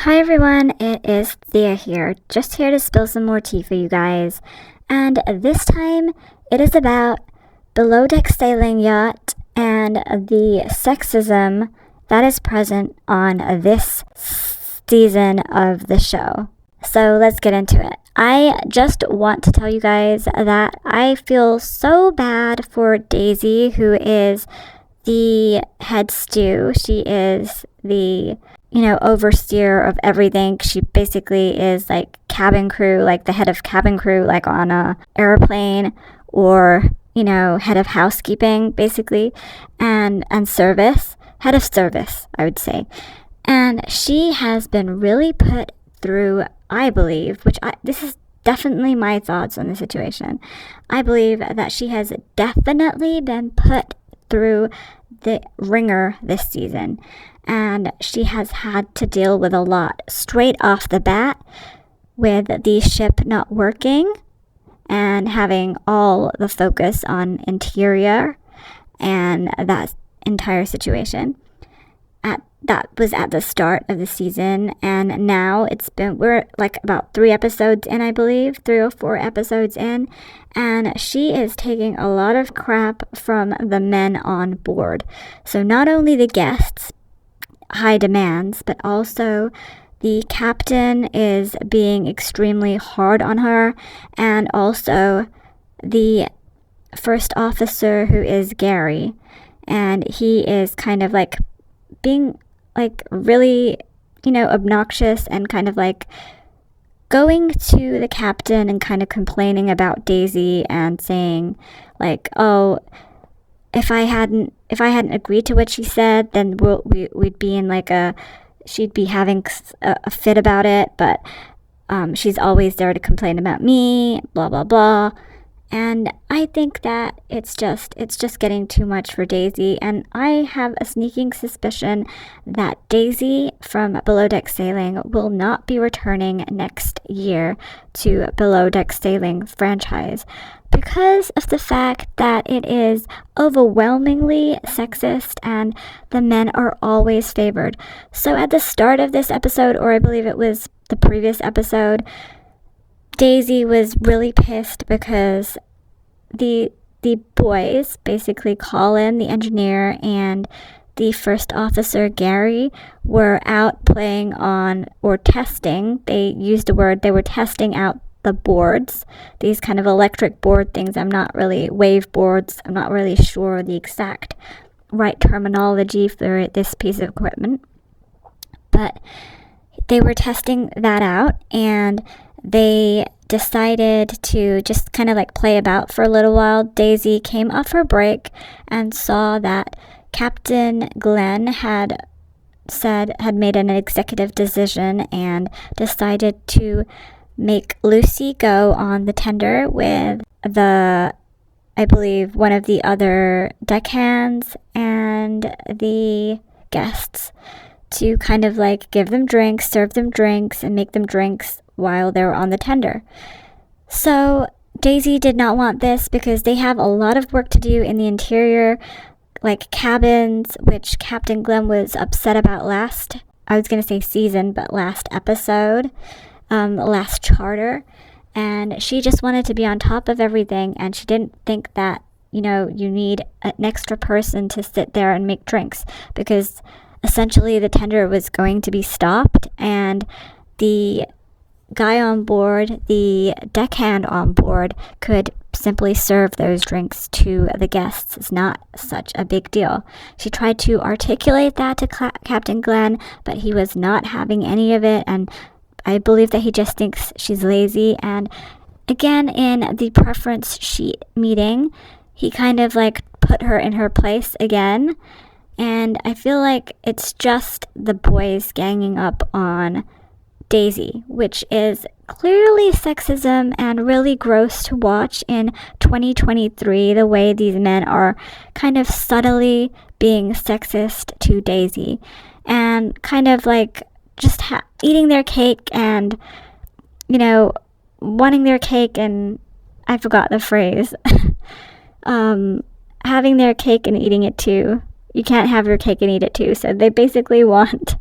Hi everyone, it is Thea here, just here to spill some more tea for you guys. And this time, it is about below deck sailing yacht and the sexism that is present on this season of the show. So let's get into it. I just want to tell you guys that I feel so bad for Daisy, who is the head stew. She is the overseer of everything. She basically is like cabin crew, like the head of cabin crew, like on a airplane, or, head of housekeeping, basically, and service, head of service, I would say. And she has been really put through, I believe, this is definitely my thoughts on the situation. I believe that she has definitely been put through the ringer this season, and she has had to deal with a lot straight off the bat, with the ship not working and having all the focus on interior and that entire situation. That was at the start of the season, and now we're like about 3 episodes in, I believe, 3 or 4 episodes in, and she is taking a lot of crap from the men on board. So not only the guests, high demands, but also the captain is being extremely hard on her, and also the first officer, who is Gary, and he is kind of like being like really, obnoxious, and kind of like going to the captain and kind of complaining about Daisy and saying like, oh, if I hadn't agreed to what she said, then we'd be in she'd be having a fit about it, but she's always there to complain about me, blah, blah, blah. And I think that it's just getting too much for Daisy, and I have a sneaking suspicion that Daisy from Below Deck Sailing will not be returning next year to Below Deck Sailing franchise, because of the fact that it is overwhelmingly sexist and the men are always favored. So at the start of this episode, or I believe it was the previous episode, Daisy was really pissed because the boys, basically Colin, the engineer, and the first officer, Gary, were out playing on, or testing, they used a word, they were testing out the boards, these kind of electric board things. Wave boards, I'm not really sure the exact right terminology for this piece of equipment, but they were testing that out, and they decided to just kind of like play about for a little while. Daisy came off her break and saw that Captain Glenn had made an executive decision and decided to make Lucy go on the tender with I believe, one of the other deckhands and the guests, to kind of like give them drinks, serve them drinks, and make them drinks while they were on the tender. So Daisy did not want this, because they have a lot of work to do in the interior, like cabins, which Captain Glenn was upset about last episode, last charter, and she just wanted to be on top of everything, and she didn't think that, you need an extra person to sit there and make drinks, because essentially the tender was going to be stopped, and the guy on board, the deckhand on board, could simply serve those drinks to the guests. It's not such a big deal. She tried to articulate that to Captain Glenn, but he was not having any of it, and I believe that he just thinks she's lazy. And again, in the preference sheet meeting, he kind of like put her in her place again, and I feel like it's just the boys ganging up on Daisy, which is clearly sexism and really gross to watch in 2023, the way these men are kind of subtly being sexist to Daisy, and kind of like just eating their cake and, wanting their cake, and I forgot the phrase, having their cake and eating it too. You can't have your cake and eat it too. So they basically want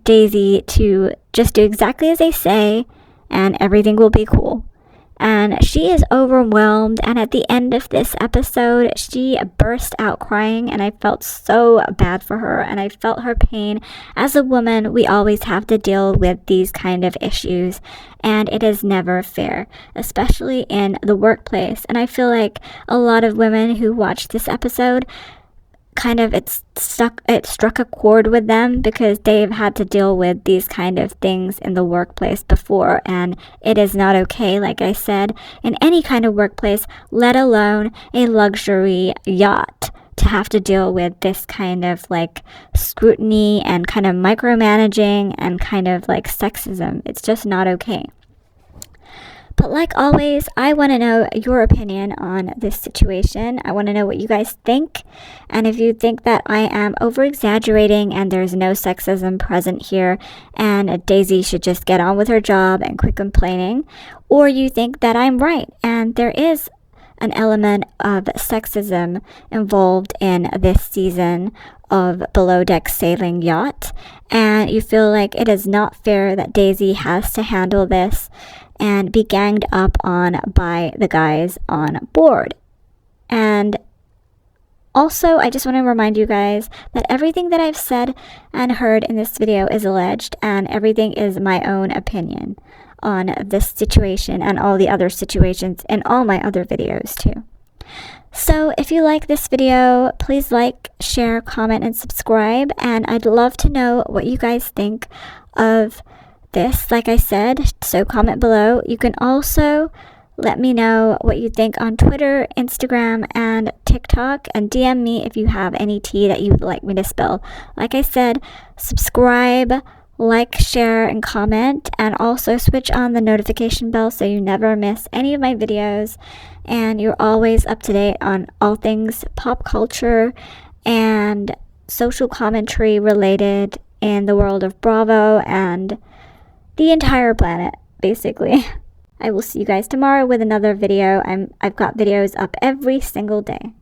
Daisy to just do exactly as they say, and everything will be cool. And she is overwhelmed, and at the end of this episode, she burst out crying, and I felt so bad for her, and I felt her pain. As a woman, we always have to deal with these kind of issues, and it is never fair, especially in the workplace. And I feel like a lot of women who watch this episode it struck a chord with them, because they've had to deal with these kind of things in the workplace before, and it is not okay, like I said, in any kind of workplace, let alone a luxury yacht, to have to deal with this kind of like scrutiny and kind of micromanaging and kind of like sexism. It's just not okay. But like always, I want to know your opinion on this situation. I want to know what you guys think. And if you think that I am over-exaggerating and there's no sexism present here and Daisy should just get on with her job and quit complaining, or you think that I'm right and there is an element of sexism involved in this season of Below Deck Sailing Yacht, and you feel like it is not fair that Daisy has to handle this and be ganged up on by the guys on board. And also, I just want to remind you guys that everything that I've said and heard in this video is alleged, and everything is my own opinion on this situation and all the other situations in all my other videos too. So if you like this video, please like, share, comment, and subscribe. And I'd love to know what you guys think of this, like I said, so comment below. You can also let me know what you think on Twitter, Instagram, and TikTok, and DM me if you have any tea that you would like me to spill. Like I said, subscribe, like, share, and comment, and also switch on the notification bell so you never miss any of my videos, and you're always up to date on all things pop culture and social commentary related in the world of Bravo and the entire planet, basically. I will see you guys tomorrow with another video. I've got videos up every single day.